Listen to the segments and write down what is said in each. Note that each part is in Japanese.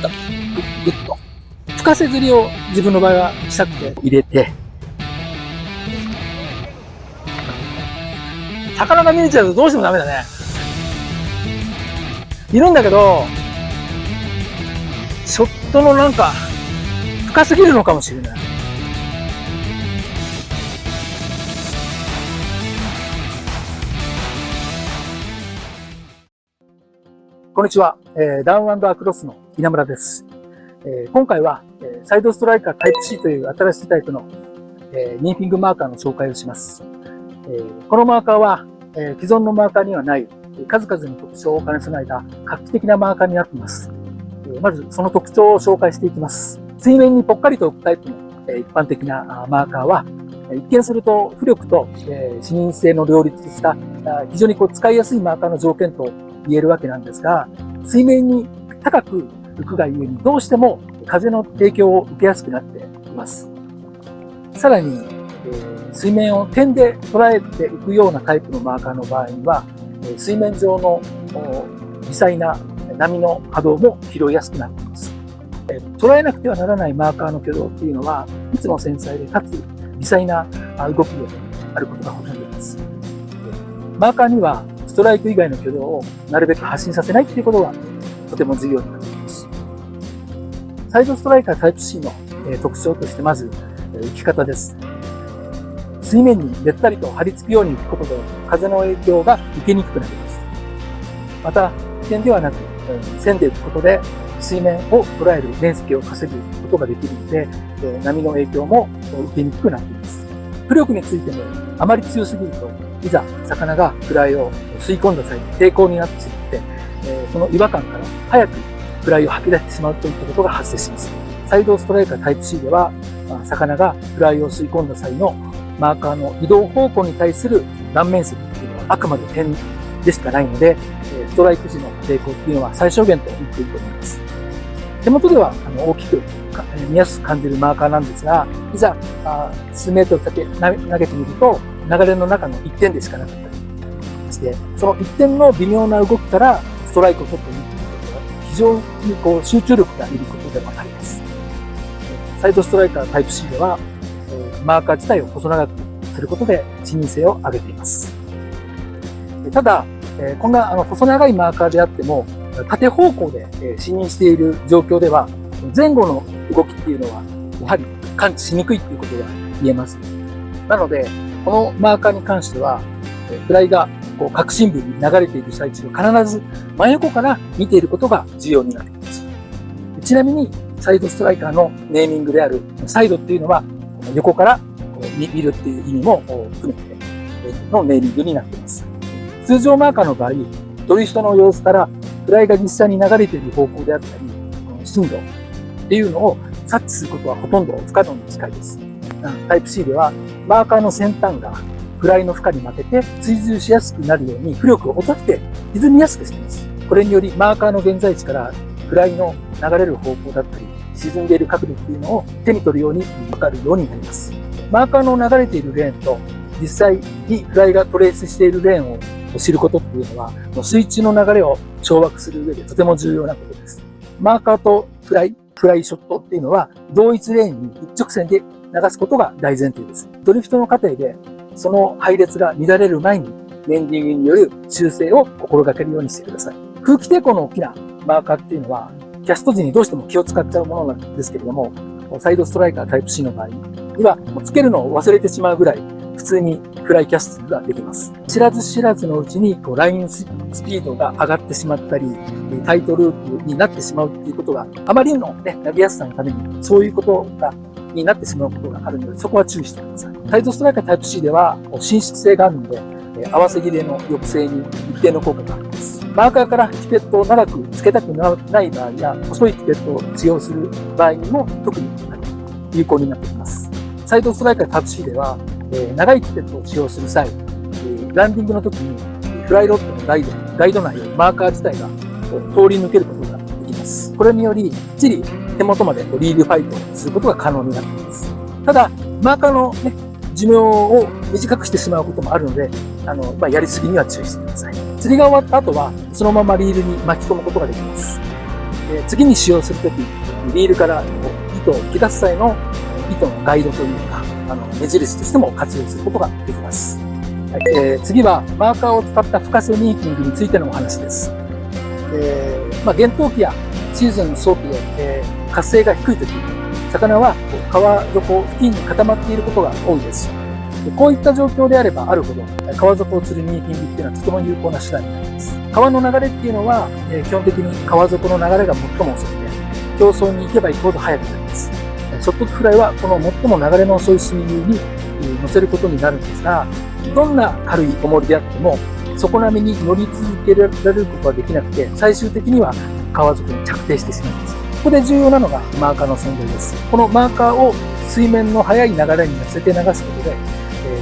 とグッと深瀬釣りを自分の場合はしたくて入れて、魚が見えちゃうとどうしてもダメだね。いるんだけど、ショットのなんか深すぎるのかもしれない。こんにちは、ダウン&アクロスの稲村です。今回はサイドストライカータイプ C という新しいタイプのニーフィングマーカーの紹介をします。このマーカーは既存のマーカーにはない数々の特徴を兼ね備えた画期的なマーカーになっています。まずその特徴を紹介していきます。水面にぽっかりと置くタイプの一般的なマーカーは一見すると浮力と視認性の両立した非常に使いやすいマーカーの条件と言えるわけなんですが、水面に高く浮くがゆえにどうしても風の影響を受けやすくなっています。さらに、水面を点で捉えて浮くようなタイプのマーカーの場合には、水面上の微細な波の波動も拾いやすくなっています。捉えなくてはならないマーカーの挙動っていうのはいつも繊細でかつ微細な動きであることがほとんどです。マーカーにはストライク以外の挙動をなるべく発信させないということがとても重要になっています。サイドストライカータイプ C の特徴としてまず浮き方です。水面にべったりと張り付くように浮くことで風の影響が受けにくくなります。また点ではなく線で浮くことで水面を捉える面積を稼ぐことができるので波の影響も受けにくくなっています。浮力についてもあまり強すぎるといざ魚がフライを吸い込んだ際に抵抗になってしまって、その違和感から早くフライを吐き出してしまうといったことが発生します。サイドストライカータイプ C では、魚がフライを吸い込んだ際のマーカーの移動方向に対する断面積っていうのはあくまで点でしかないので、ストライク時の抵抗っていうのは最小限と言っていいと思います。手元では大きく見やすく感じるマーカーなんですが、いざ数メートルだけ投げてみると流れの中の一点でしかなかったりして、その一点の微妙な動きからストライクを取っているということは非常に集中力がいることでわかります。サイドストライカータイプ C ではマーカー自体を細長くすることで視認性を上げています。ただこんな細長いマーカーであっても縦方向で視認している状況では前後の動きっていうのはやはり感知しにくいということが言えます。なのでこのマーカーに関してはフライが核心部に流れている最中は必ず真横から見ていることが重要になってきます。ちなみにサイドストライカーのネーミングであるサイドっていうのは横から見るっていう意味も含めてのネーミングになっています。通常マーカーの場合、ドリフトの様子からフライが実際に流れている方向であったり、進路っていうのを察知することはほとんど不可能に近いです。タイプ C ではマーカーの先端がフライの負荷に負けて追従しやすくなるように浮力を落として沈みやすくしています。これによりマーカーの現在地からフライの流れる方向だったり沈んでいる角度っていうのを手に取るように分かるようになります。マーカーの流れているレーンと実際にフライがトレースしているレーンを知ることっていうのは水中の流れを掌握する上でとても重要なことです。マーカーとフライショットっていうのは同一レーンに一直線で流すことが大前提です。ドリフトの過程でその配列が乱れる前にメンディングによる修正を心がけるようにしてください。空気抵抗の大きなマーカーっていうのはキャスト時にどうしても気を使っちゃうものなんですけれども、サイドストライカータイプ C の場合にはつけるのを忘れてしまうぐらい普通にフライキャストができます。知らず知らずのうちにラインスピードが上がってしまったりタイトループになってしまうっていうことがあまりの、投げやすさのためにそういうことになってしまうことがあるので、そこは注意してください。サイドストライカータイプ C では伸縮性があるので合わせ切れの抑制に一定の効果があります。マーカーからピペットを長くつけたくない場合や細いピペットを使用する場合にも特に有効になってきます。サイドストライカータイプ C では長いピペットを使用する際、ランディングの時にフライロッドのガイド内をマーカー自体が通り抜けることができます。これによりきっちり手元までリールファイトをすることが可能になっています。ただマーカーの、寿命を短くしてしまうこともあるのでやりすぎには注意してください。釣りが終わった後はそのままリールに巻き込むことができます。次に使用するとき、リールから糸を引き出す際の糸のガイドというか、目印としても活用することができます。はい、次はマーカーを使った深瀬ニーフィングについてのお話です。厳冬期やシーズンの早期で、活性が低いとき、魚は川底付近に固まっていることが多いです。こういった状況であればあるほど、川底を釣るニーフィングっていうのはとても有効な手段になります。川の流れっていうのは、基本的に川底の流れが最も遅くて、表層に行けば行くほど速くなります。ショットフライはこの最も流れの遅い水流に乗せることになるんですが、どんな軽い重りであっても、底波に乗り続けられることはできなくて、最終的には川底に着底してしまいます。ここで重要なのがマーカーの存在です。このマーカーを水面の速い流れに乗せて流すことで、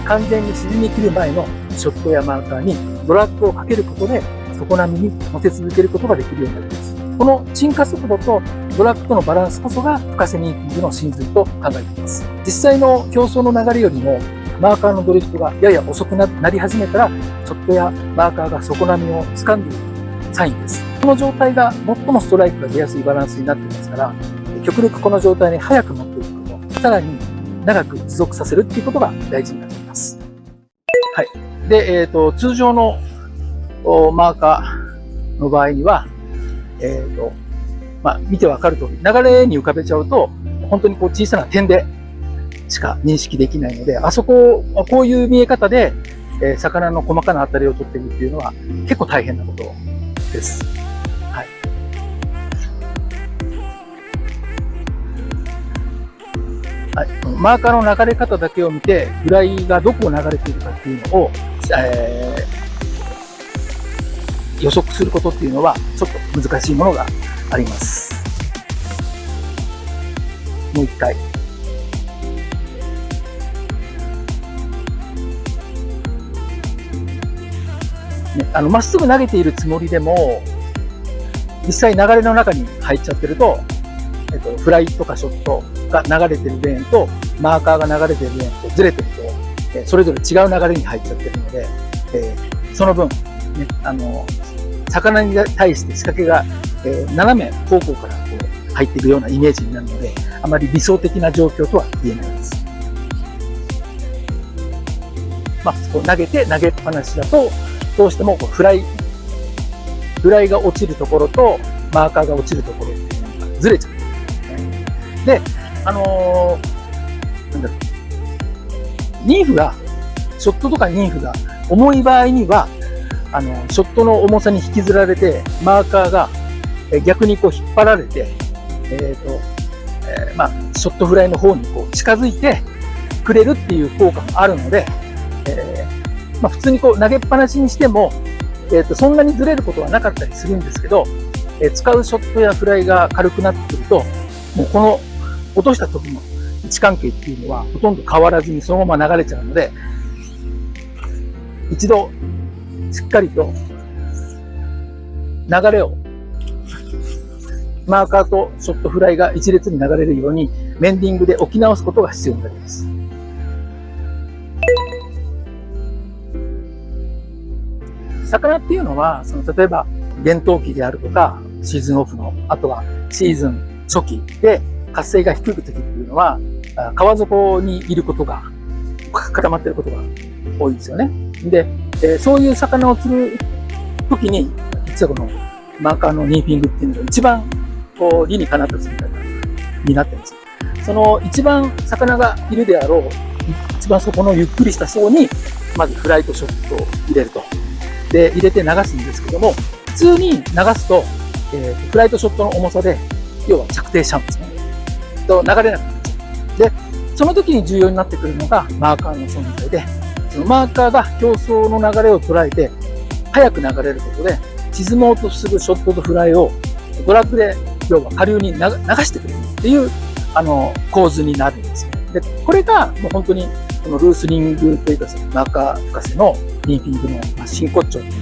完全に沈み切る前のショットやマーカーにドラッグをかけることで、底波に乗せ続けることができるようになります。この沈下速度とドラッグとのバランスこそが深瀬ニーフィングの真髄と考えています。実際の表層の流れよりもマーカーのドリフトがやや遅くなり始めたら、ショットやマーカーが底波を掴んでいるサインです。この状態が最もストライクが出やすいバランスになっていますから、極力この状態に早く持っていくこと、さらに長く持続させるっていうことが大事になっています。はい。で、通常のマーカーの場合には、見てわかる通り、流れに浮かべちゃうと、本当にこう小さな点でしか認識できないので、あそこをこういう見え方で、魚の細かな当たりを取っていくっていうのは結構大変なことです。はい。はい、マーカーの流れ方だけを見て、フライがどこを流れているかっていうのを、予測することっていうのはちょっと難しいものがあります。もう一回。まっすぐ投げているつもりでも、実際流れの中に入っちゃってると、フライとかショットが流れてるレーンと、マーカーが流れてるレーンとずれてると、それぞれ違う流れに入っちゃってるので、その分、ね、魚に対して仕掛けが、斜め方向からこう入っていくようなイメージになるので、あまり理想的な状況とは言えないです。こう投げっぱなしだと、どうしてもこうフライが落ちるところとマーカーが落ちるところっていうのがずれちゃう。で、ニーフが、ショットとかニーフが重い場合には、ショットの重さに引きずられて、マーカーが逆にこう引っ張られて、ショットフライの方にこう近づいてくれるっていう効果もあるので、普通にこう投げっぱなしにしても、そんなにずれることはなかったりするんですけど、使うショットやフライが軽くなってくると、もうこの落とした時の位置関係っていうのはほとんど変わらずにそのまま流れちゃうので、一度しっかりと流れをマーカーとショットフライが一列に流れるようにメンディングで置き直すことが必要になります。魚っていうのは、例えば厳冬期であるとかシーズンオフの、あとはシーズン初期で活性が低い時っていうのは川底にいることが固まっていることが多いんですよね。で、そういう魚を釣る時に実はこのマーカーのニーフィングっていうのが一番こう理にかなった釣り方になってるんです。その一番魚がいるであろう一番そこのゆっくりした層にまずフライとショットを入れると。で、入れて流すんですけども、普通に流すと、フライトショットの重さで、要は着底しちゃうんですね。と流れなくなっちゃう。で、その時に重要になってくるのがマーカーの存在で、そのマーカーが表層の流れを捉えて、早く流れることで、沈もうとするショットとフライをドラッグで、要は下流に流してくれるっていう、構図になるんですよ。で、これがもう本当に、このルースリングというか、マーカー深瀬のニーフィングの真骨頂というか、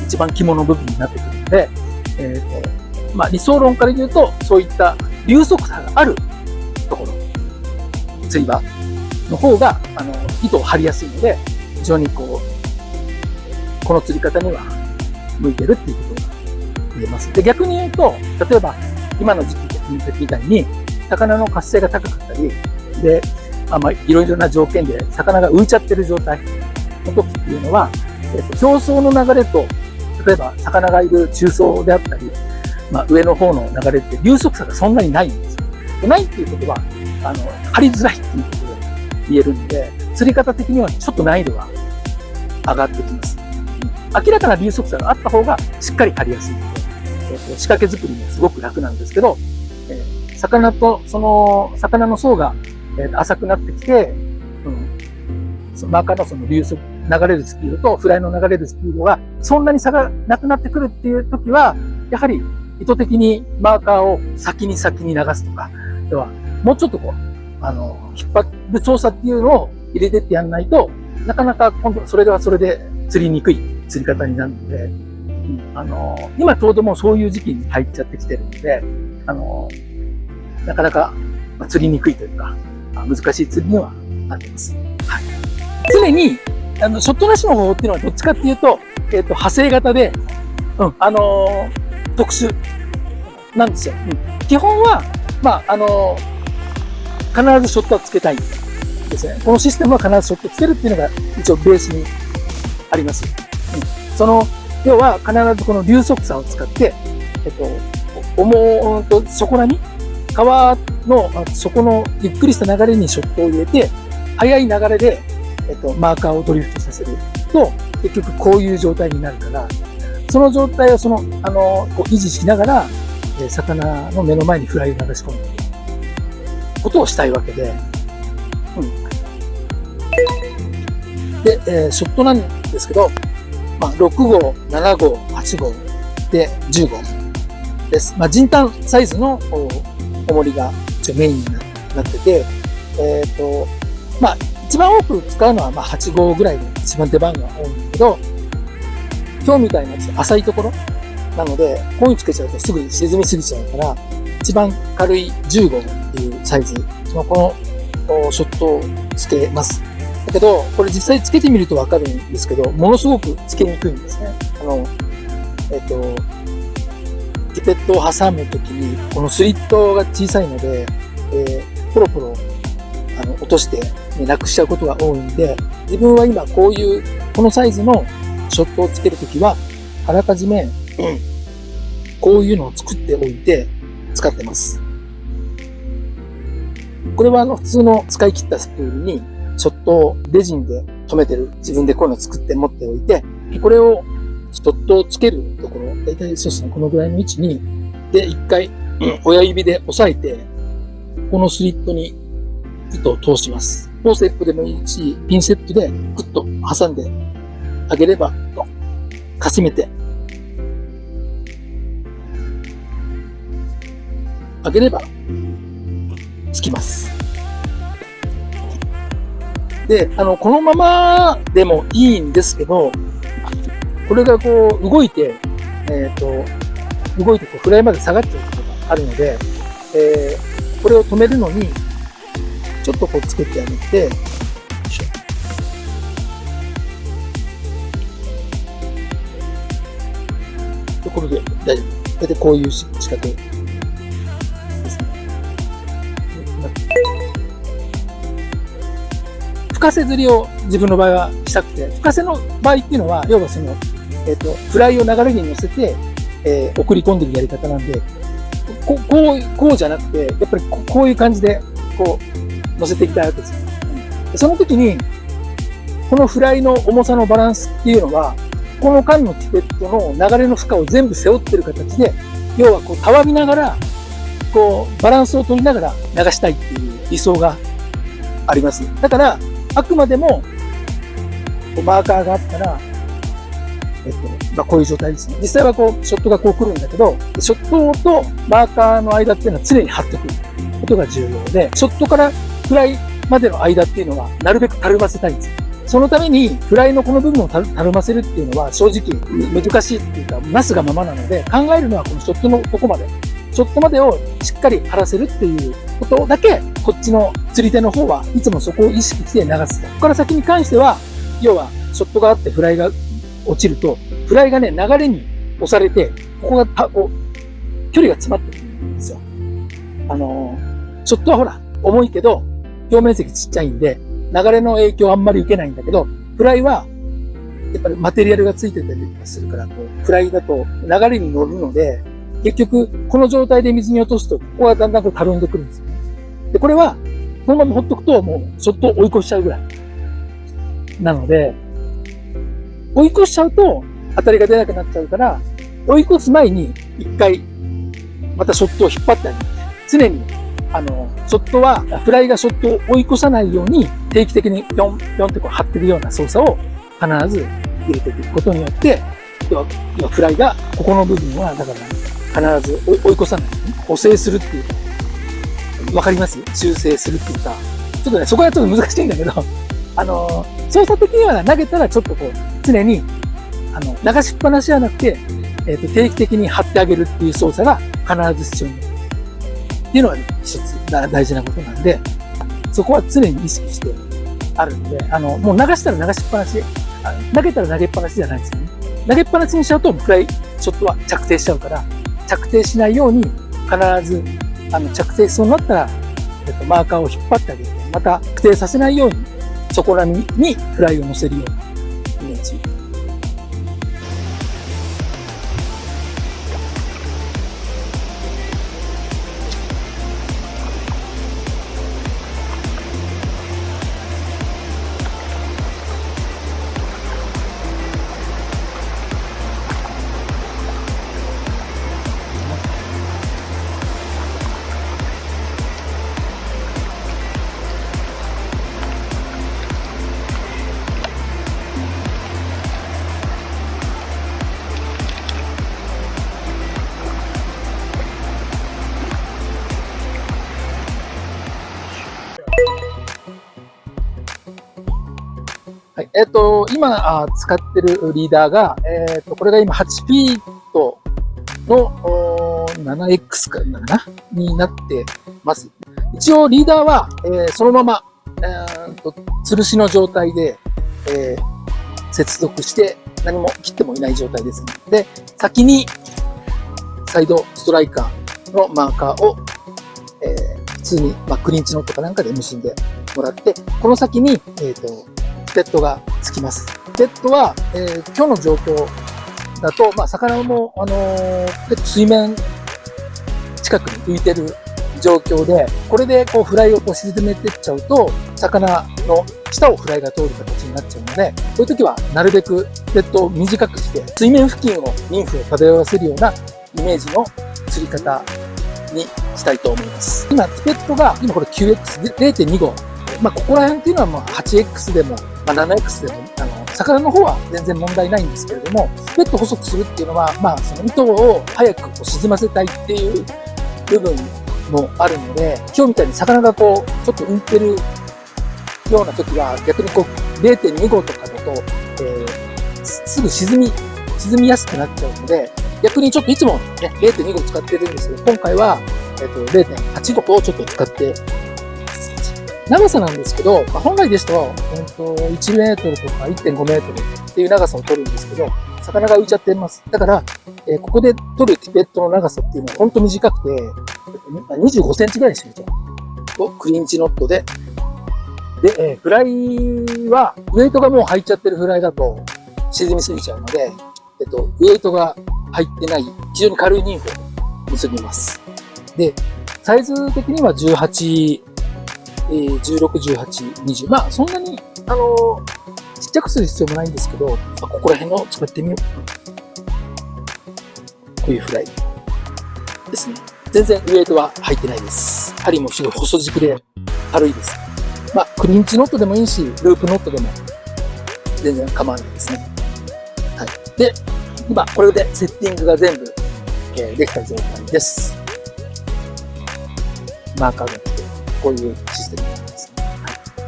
一番肝の部分になってくるので、理想論から言うと、そういった流速差があるところ、釣り場の方が、糸を張りやすいので、非常にこの釣り方には向いてるっていうことが言えます。で、逆に言うと、例えば、今の時期みたいに魚の活性が高かったりで、いろいろな条件で魚が浮いちゃってる状態の時っていうのは、表層の流れと例えば魚がいる中層であったり、上の方の流れって流速差がそんなにないんですよ。ないっていうことは張りづらいっていうことで言えるんで、釣り方的にはちょっと難易度が上がってきます。明らかな流速差があった方がしっかり張りやすいので、仕掛け作りもすごく楽なんですけど、魚とその魚の層が浅くなってきて、そのマーカーのその流れるスピードとフライの流れるスピードがそんなに差がなくなってくるっていう時は、やはり意図的にマーカーを先に流すとか、ではもうちょっとこう引っ張る操作っていうのを入れてってやんないと、なかなか今度それで釣りにくい釣り方になるので、今ちょうどもうそういう時期に入っちゃってきてるので、なかなか釣りにくいというか、難しい釣りにはなってます。はい、常にショットなしの方法っていうのはどっちかっていうと、派生型で、特殊なんですよ。基本は、必ずショットはつけたいんですね。このシステムは必ずショットつけるっていうのが一応ベースにあります。要は必ずこの流速差を使って、底波、川の底のゆっくりした流れにショットを入れて、速い流れで、マーカーをドリフトさせると、結局こういう状態になるから、その状態をこう維持しながら、魚の目の前にフライを流し込むことをしたいわけで、で、ショットなんですけど、6号、7号、8号で10号です。人単サイズの重りがメインになってて、一番多く使うのは8号ぐらいで一番出番が多いんだけど、今日みたいな浅いところなので、こういうにつけちゃうとすぐ沈みすぎちゃうから、一番軽い10号っていうサイズのこのショットをつけます。だけど、これ実際つけてみるとわかるんですけど、ものすごくつけにくいんですね。ピペットを挟むときに、このスリットが小さいので、ポロポロ落として、なくしちゃうことが多いんで、自分は今このサイズのショットをつけるときは、あらかじめ、こういうのを作っておいて使ってます。これは普通の使い切ったスプールに、ショットをレジンで留めてる、自分でこういうのを作って持っておいて、これをショットをつけるところ、だいたいそうですね、このぐらいの位置に、で、一回、親指で押さえて、このスリットに糸を通します。フォーセットでもいいし、ピンセットでグッと挟んであげれば、かしめてあげれば、つきます。で、このままでもいいんですけど、これがこう動いてこうフライまで下がっちゃうことがあるので、これを止めるのに、ちょっとこうつけてあげて、よいしょ。で、これで大丈夫。大体こういう仕掛けですね。深瀬釣りを自分の場合はしたくて、深瀬の場合っていうのは、要はフライを流れに乗せて、送り込んでるやり方なんで、こうじゃなくて、やっぱりこういう感じで、こう、乗せていきたいわけですよ。その時に、このフライの重さのバランスっていうのは、この間のピペットの流れの負荷を全部背負ってる形で、要はこう、たわみながら、こう、バランスを取りながら流したいっていう理想があります。だから、あくまでも、マーカーがあったら、こういう状態ですね。実際はこう、ショットがこう来るんだけど、ショットとマーカーの間っていうのは常に張ってくることが重要で、ショットからフライまでの間っていうのは、なるべくたるませたいんです。そのために、フライのこの部分をたるませるっていうのは、正直難しいっていうか、なすがままなので、考えるのはこのショットのとこまで。ショットまでをしっかり張らせるっていうことだけ、こっちの釣り手の方はいつもそこを意識して流す。ここから先に関しては、要は、ショットがあってフライが落ちると、フライがね、流れに押されて、ここが距離が詰まってる。んですよ。ショットはほら、重いけど、表面積ちっちゃいんで、流れの影響あんまり受けないんだけど、フライは、やっぱりマテリアルがついてたりするから、フライだと流れに乗るので、結局、この状態で水に落とすと、ここがだんだんたるんでくるんですよね。で、これは、そのままほっとくと、もう、ショットを追い越しちゃうぐらい。なので、追い越しちゃうと、当たりが出なくなっちゃうから、追い越す前に、一回、またショットを引っ張ってあげる。常に、ショットは、フライがショットを追い越さないように、定期的にピョン、ピョンってこう張ってるような操作を必ず入れていくことによって、要はフライが、ここの部分は、だから必ず追い越さないように、補正するっていう。わかります？修正するっていうか。ちょっとね、そこはちょっと難しいんだけど、操作的には投げたらちょっとこう、常に、流しっぱなしじゃなくて、定期的に張ってあげるっていう操作が必ず必要になる。っていうのが一つ大事なことなんで、そこは常に意識してあるんで、もう流したら流しっぱなし、投げたら投げっぱなしじゃないですよね。投げっぱなしにしちゃうと、フライショットは着底しちゃうから、着底しないように、必ず、着底しそうになったら、マーカーを引っ張ってあげて、また、着底させないように、そこらにフライを乗せるようなイメージ。はい、今使ってるリーダーが、これが今8フィートの 7X かなになってます。一応リーダーは、そのまま、吊るしの状態で、接続して何も切ってもいない状態です、ね。で、先にサイドストライカーのマーカーを、普通に、クリンチノットかなんかで結んでもらって、この先に、スペットがつきます。スペットは、今日の状況だと、魚も、水面近くに浮いてる状況で、これでこうフライをこう沈めていっちゃうと、魚の下をフライが通る形になっちゃうので、そういう時はなるべくスペットを短くして、水面付近をニンフを漂わせるようなイメージの釣り方にしたいと思います。今、スペットが、今これ 9X で 0.25。ここら辺っていうのは8X でも、7X でも、魚の方は全然問題ないんですけれども、スペット細くするっていうのは、その糸を早くこう沈ませたいっていう部分もあるので、今日みたいに魚がこう、ちょっと浮いてるような時は、逆にこう、0.25 とかだと、すぐ沈みやすくなっちゃうので、逆にちょっといつもね、0.25 使ってるんですけど、今回は、0.85 をちょっと使って、長さなんですけど、本来ですと、1メートルとか 1.5 メートルっていう長さを取るんですけど、魚が浮いちゃってます。だから、ここで取るティペットの長さっていうのは本当短くて、25センチぐらいにしましょう。クリンチノットで。で、フライは、ウエイトがもう入っちゃってるフライだと沈みすぎちゃうので、ウエイトが入ってない非常に軽いニンフを結びます。で、サイズ的には18、16、18、20。そんなに、ちっちゃくする必要もないんですけど、ここら辺の使ってみよう。こういうフライですね。全然ウエイトは入ってないです。針もすごい細軸で軽いです。クリンチノットでもいいし、ループノットでも全然構わないですね。はい。で、今、これでセッティングが全部、できた状態です。マーカーが来て、こういうシステムになります。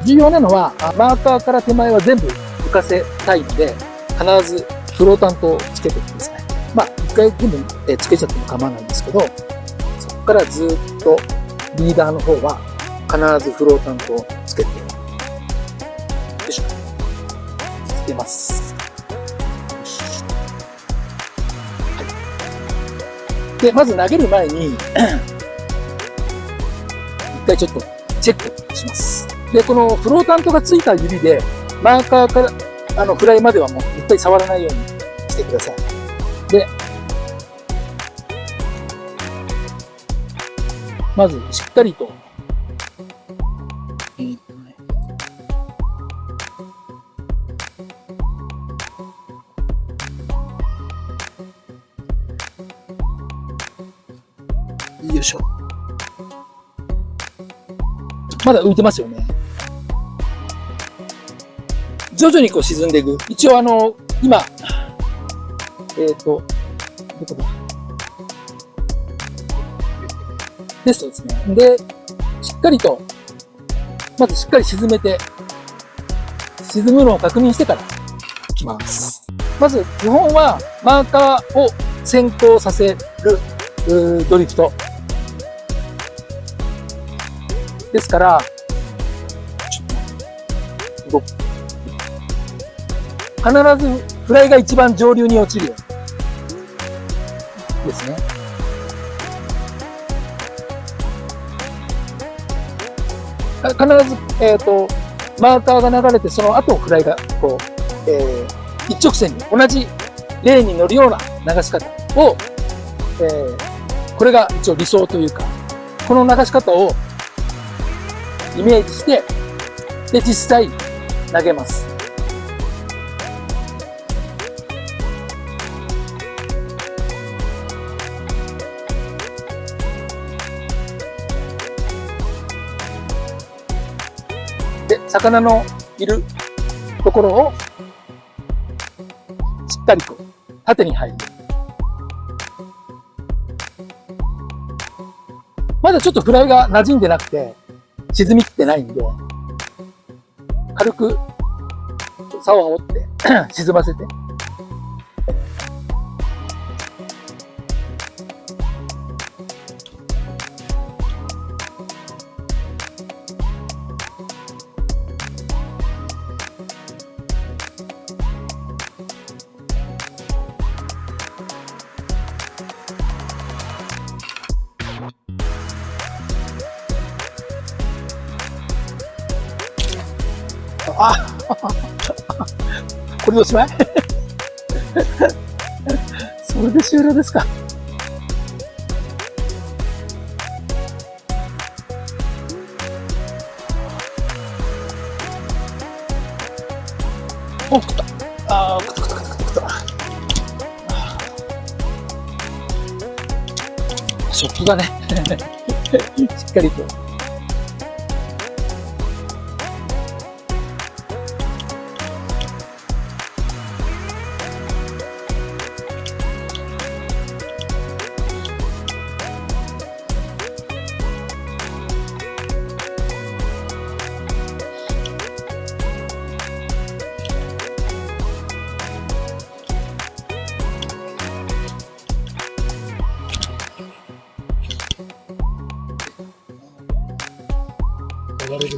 重要なのは、マーカーから手前は全部浮かせたいので、必ずフロータントをつけてください。一回全部つけちゃっても構わないんですけど、そこからずっとリーダーの方は必ずフロータントをつけて、よいしょ。つけます。はい。で、まず投げる前に、一回ちょっとチェックします。で、このフロータントがついた指で、マーカーからフライまではもう絶対触らないようにしてください。で、まずしっかりと、よいしょ。まだ浮いてますよね。徐々にこう沈んでいく。一応今、どこだ？テストですね。で、しっかりと、まずしっかり沈めて、沈むのを確認してからいきます。まず基本はマーカーを先行させるドリフト。ですから、必ずフライが一番上流に落ちるようにですね。必ず、マーカーが流れて、その後フライがこう、一直線に同じレーンに乗るような流し方を、これが一応理想というか、この流し方をイメージして、で、実際投げます。で、魚のいるところをしっかりと縦に入る。まだちょっとフライが馴染んでなくて、沈みきってないんで、軽く竿を煽って沈ませて。これでおしまいそれで終了ですか。お、食った。食った。食がね、しっかりと。流れる。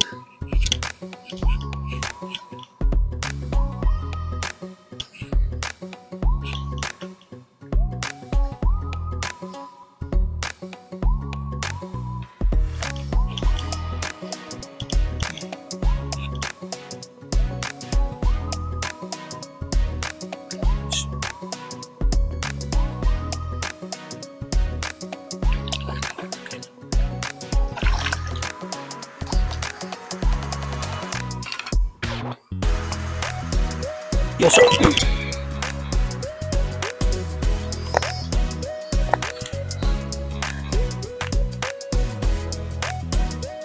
よいしょ。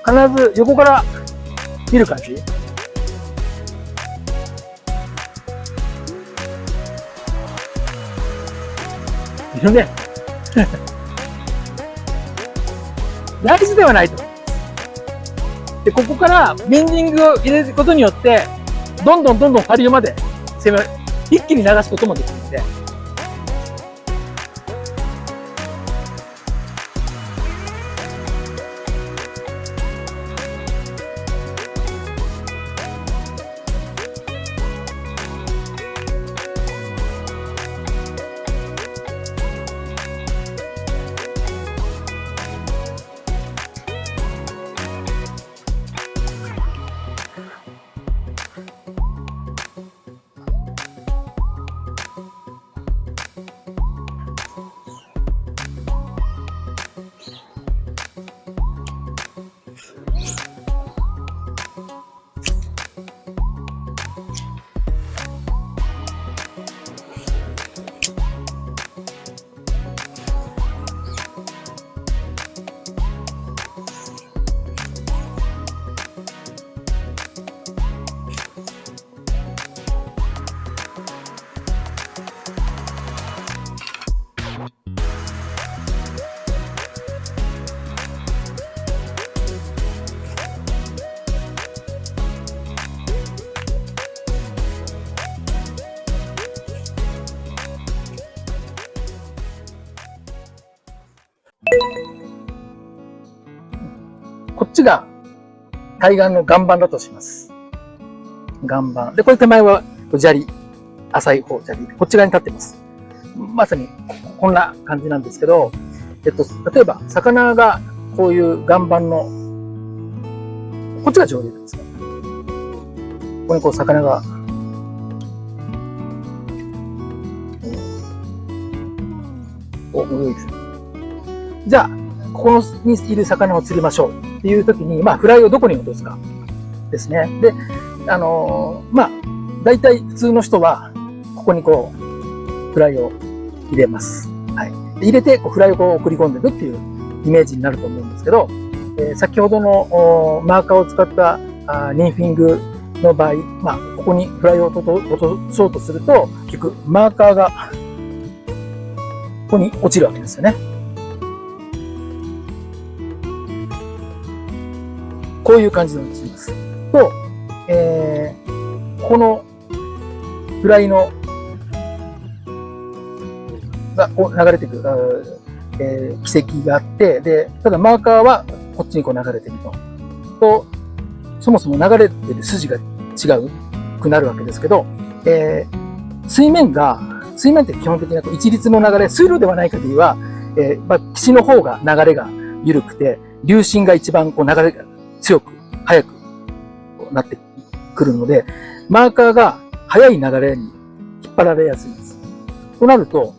必ず横から見る感じ。いるね。大事ではないと思います。で、ここからベンディングを入れることによって、どんどん下流まで一気に流すこともできるので、こっちが対岸の岩盤だとします。岩盤。で、これ手前は砂利。浅い方砂利。こっち側に立ってます。まさにこんな感じなんですけど、例えば魚がこういう岩盤の、こっちが上流ですね。ここにこう魚が、泳いでる。じゃあ、ここにいる魚を釣りましょうっていう時に、フライをどこに落とすかですね。で、大体普通の人は、ここにこう、フライを入れます。はい。入れて、フライをこう送り込んでるっていうイメージになると思うんですけど、先ほどのマーカーを使ったニーフィングの場合、ここにフライを落とそうとすると、結局、マーカーが、ここに落ちるわけですよね。こういう感じで落ちます。と、このフライのがこう流れてくる、軌跡があって、で、ただマーカーはこっちにこう流れてると。そもそも流れてる筋が違うくなるわけですけど、水面って基本的に一律の流れ、水路ではない限りは、岸の方が流れが緩くて、流進が一番こう流れが強く、速くなってくるので、マーカーが速い流れに引っ張られやすいんです。となると、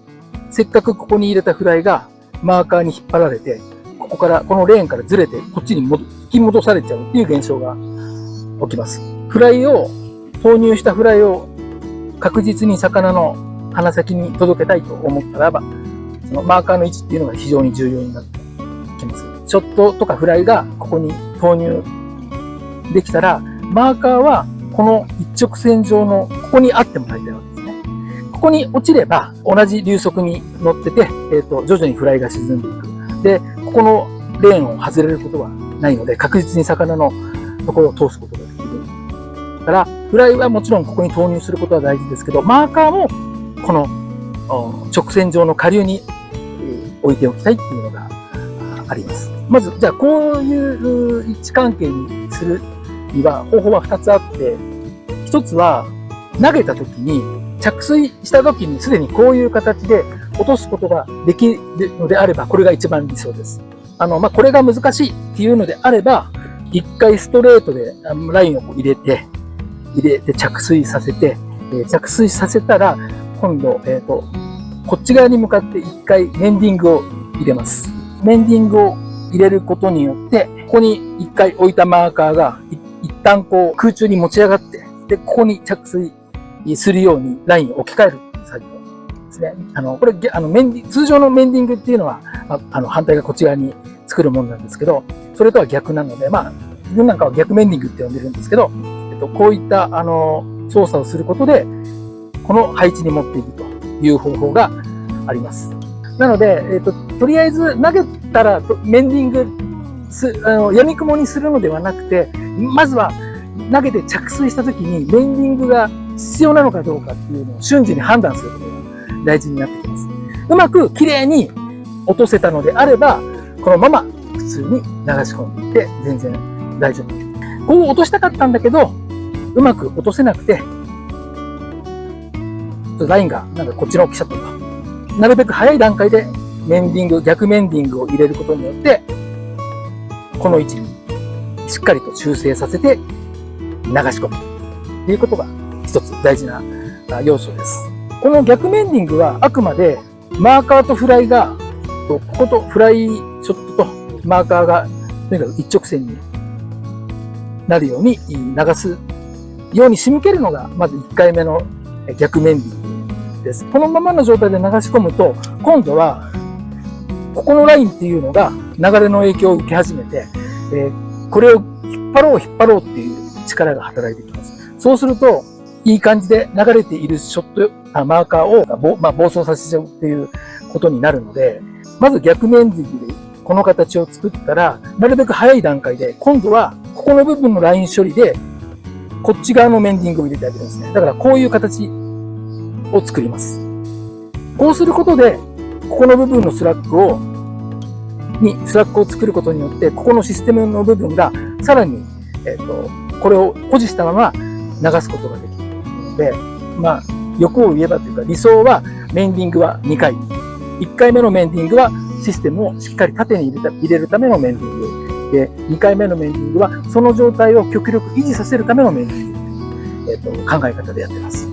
せっかくここに入れたフライがマーカーに引っ張られて、このレーンからずれて、こっちに引き戻されちゃうっていう現象が起きます。投入したフライを確実に魚の鼻先に届けたいと思ったらば、そのマーカーの位置っていうのが非常に重要になってきます。ショットとかフライがここに投入できたら、マーカーはこの一直線上のここにあってもらいたいわけですね。ここに落ちれば同じ流速に乗ってて、徐々にフライが沈んでいく。で、ここのレーンを外れることはないので、確実に魚のところを通すことができる。だから、フライはもちろんここに投入することは大事ですけど、マーカーもこの直線上の下流に置いておきたいっていうのがあります。まず、じゃあこういう位置関係にするには方法は2つあって、1つは投げた時に着水した時にすでにこういう形で落とすことができるのであれば、これが一番理想です。これが難しいっていうのであれば、一回ストレートでラインを入れて着水させて、着水させたら、今度、こっち側に向かって一回メンディングを入れます。メンディングを入れることによって、ここに一回置いたマーカーが一旦こう空中に持ち上がって、で、ここに着水するようにラインを置き換える作業ですね。これ、通常のメンディングっていうのは、反対がこっち側に作るものなんですけど、それとは逆なので、自分なんかは逆メンディングって呼んでるんですけど、こういった操作をすることで、この配置に持っていくという方法があります。なので、とりあえず投げたらメンディングやみくもにするのではなくて、まずは投げて着水した時にメンディングが必要なのかどうかっていうのを瞬時に判断することが大事になってきます。うまく綺麗に落とせたのであれば、このまま普通に流し込んでいって全然大丈夫。こう落としたかったんだけど、うまく落とせなくて、ラインがこっちの来ちゃったと。なるべく早い段階で逆メンディングを入れることによって、この位置にしっかりと修正させて流し込むということが一つ大事な要素です。この逆メンディングはあくまでマーカーとフライが、こことフライショットとマーカーがとにかく一直線になるように流すように仕向けるのがまず1回目の逆メンディングです。このままの状態で流し込むと、今度はここのラインっていうのが流れの影響を受け始めて、これを引っ張ろうっていう力が働いてきます。そうすると、いい感じで流れているショット、マーカーを暴走させちゃうっていうことになるので、まず逆メンディングでこの形を作ったら、なるべく早い段階で、今度はここの部分のライン処理で、こっち側のメンディングを入れてあげるんですね。だからこういう形を作ります。こうすることで、ここの部分のスラッグをにスラックを作ることによって、ここのシステムの部分がさらに、これを保持したまま流すことができるので、まあ、欲を言えばというか、理想はメンディングは2回。1回目のメンディングはシステムをしっかり縦に入れるためのメンディング。で、2回目のメンディングはその状態を極力維持させるためのメンディング。考え方でやってます。